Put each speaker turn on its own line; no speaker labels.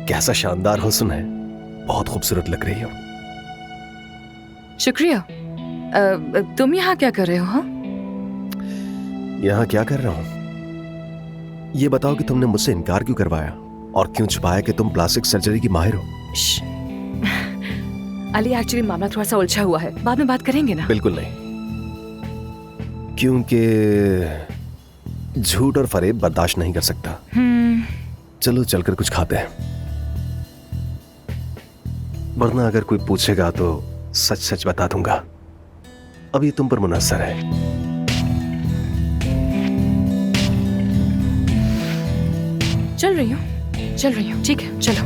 कैसा शानदार हुस्न है, बहुत खूबसूरत लग रही हो।
शुक्रिया। तुम यहाँ क्या कर रहे हो? हाँ,
यहाँ क्या कर रहा हूँ? ये बताओ कि तुमने मुझसे इनकार क्यों करवाया और क्यों छुपाया कि तुम प्लास्टिक सर्जरी की माहिर हो?
अली, एक्चुअली मामला थोड़ा सा उलझा हुआ है, बाद में बात करेंगे ना?
बिल्कुल नहीं, क्योंकि झूठ और फरेब बर्दाश्त नहीं कर सकता। चलो चलकर कुछ खाते हैं, वरना अगर कोई पूछेगा तो सच सच बता दूंगा। अब ये तुम पर मुनहसर है।
चल रही हूँ, ठीक है, चलो।